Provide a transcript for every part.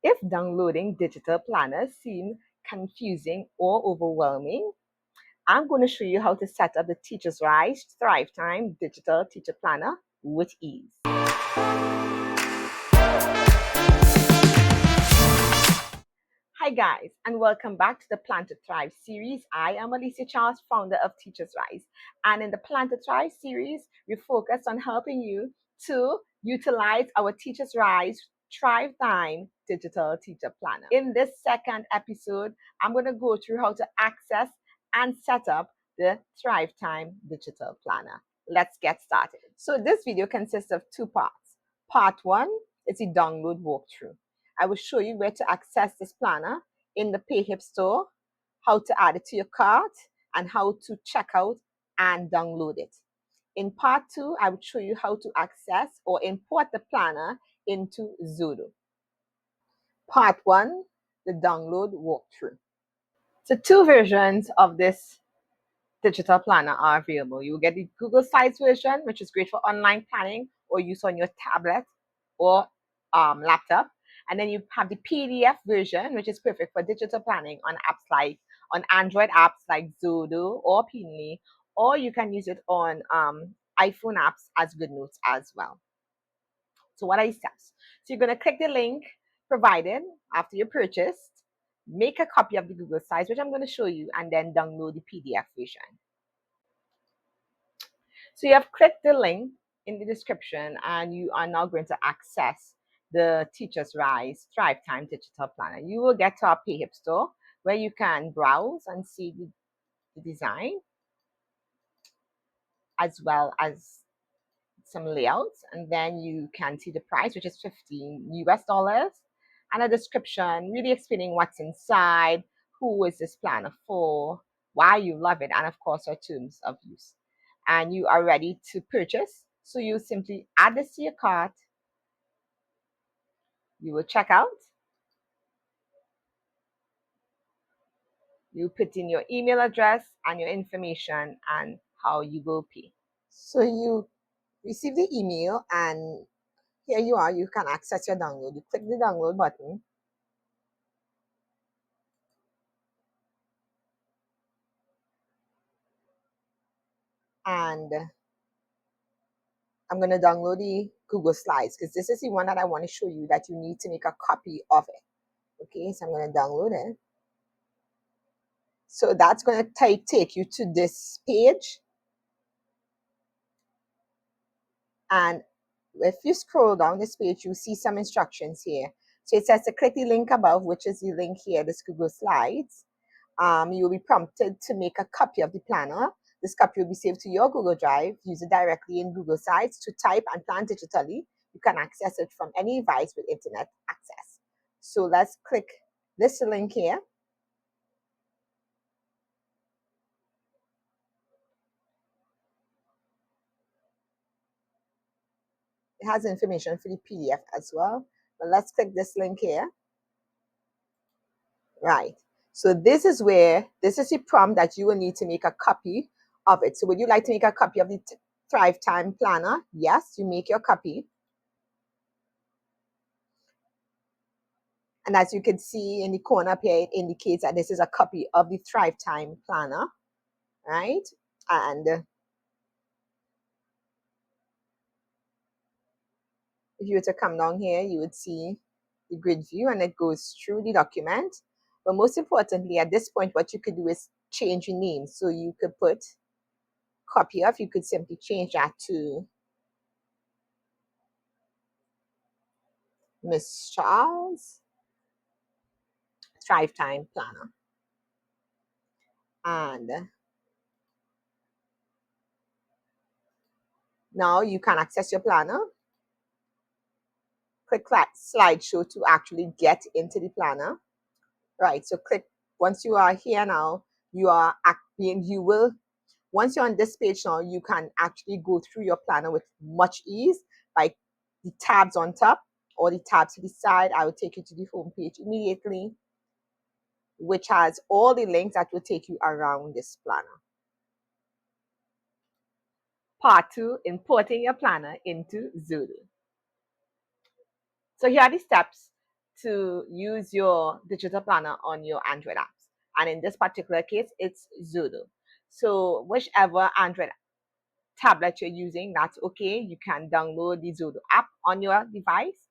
If downloading digital planners seem confusing or overwhelming, I'm going to show you how to set up the Teachers Rise Thrive Time Digital Teacher Planner with ease. Hi guys, and welcome back to the Plan to Thrive series. I am Alicia Charles, founder of Teachers Rise. And in the Plan to Thrive series, we focus on helping you to utilize our Teachers Rise Thrive Time Digital Teacher Planner. In this second episode, I'm going to go through how to access and set up the Thrive Time Digital Planner. Let's get started. So this video consists of two parts. Part one is the download walkthrough. I will show you where to access this planner in the PayHip store, how to add it to your cart, and how to check out and download it. In part two, I will show you how to access or import the planner into Xodo. Part one, the download walkthrough. So two versions of this digital planner are available. You will get the Google Slides version, which is great for online planning or use on your tablet or laptop. And then you have the PDF version, which is perfect for digital planning on apps like on Android apps like Xodo or Pinly, or you can use it on iPhone apps as GoodNotes as well. So what are the steps? So you're going to click the link provided after you purchased, make a copy of the Google Slides, which I'm going to show you, and then download the PDF version. So you have clicked the link in the description and you are now going to access the Teachers Rise Thrive Time Digital Planner. You will get to our PayHip store where you can browse and see the design as well as some layouts, and then you can see the price, which is $15 and a description really explaining what's inside, who is this planner for, why you love it, and of course our terms of use. And you are ready to purchase. So you simply add this to your cart. You will check out. You put in your email address and your information and how you will pay. So you receive the email and here you are. You can access your download. You click the download button. And I'm going to download the Google Slides because this is the one that I want to show you that you need to make a copy of it. Okay, so I'm going to download it. So that's going to take you to this page. And if you scroll down this page, you see some instructions here. So it says to click the link above, which is the link here, this Google Slides. You will be prompted to make a copy of the planner. This copy will be saved to your Google Drive. Use it directly in Google Sites to type and plan digitally. You can access it from any device with internet access. So let's click this link here. It has information for the PDF as well. But let's click this link here. Right. So this is the prompt that you will need to make a copy of it. So would you like to make a copy of the Thrive Time Planner? Yes, you make your copy. And as you can see in the corner up here, it indicates that this is a copy of the Thrive Time Planner, right? And if you were to come down here, you would see the grid view and it goes through the document. But most importantly, at this point, what you could do is change your name. So you could put copy of, you could simply change that to Miss Charles Thrive Time Planner. And now you can access your planner. Click slideshow to actually get into the planner. Right, so click, once you are here now, once you're on this page now, you can actually go through your planner with much ease by the tabs on top or the tabs to the side. I will take you to the home page immediately, which has all the links that will take you around this planner. Part two, importing your planner into Xodo. So here are the steps to use your digital planner on your Android apps. And in this particular case, it's Xodo. So whichever Android tablet you're using, that's okay. You can download the Xodo app on your device.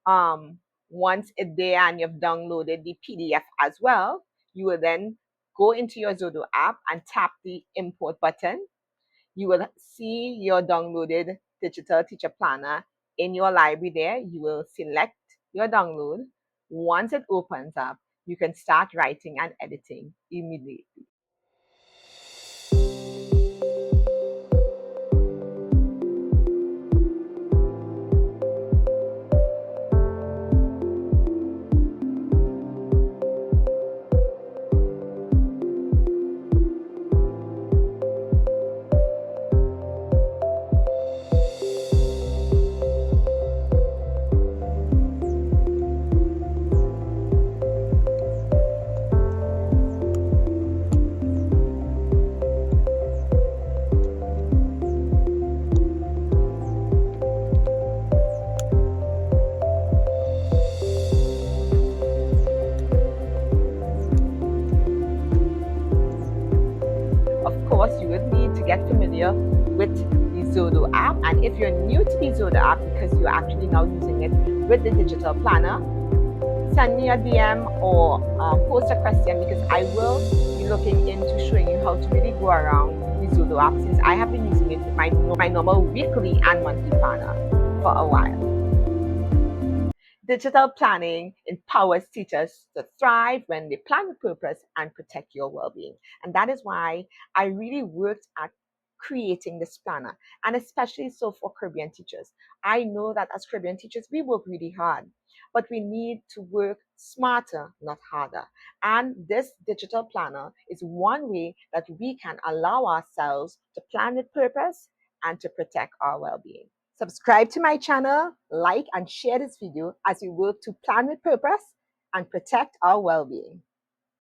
Um, Once it's there and you've downloaded the PDF as well, you will then go into your Xodo app and tap the import button. You will see your downloaded digital teacher planner in your library there. You will select your download. Once it opens up, you can start writing and editing immediately. Of course, you would need to get familiar with the Xodo app. And if you're new to the Xodo app because you're actually now using it with the digital planner, send me a DM or post a question, because I will be looking into showing you how to really go around the Xodo app, since I have been using it with my normal weekly and monthly planner for a while. Digital planning empowers teachers to thrive when they plan with purpose and protect your well being. And that is why I really worked at creating this planner, and especially so for Caribbean teachers. I know that as Caribbean teachers, we work really hard, but we need to work smarter, not harder. And this digital planner is one way that we can allow ourselves to plan with purpose and to protect our well being. Subscribe to my channel, like and share this video as we work to plan with purpose and protect our well-being.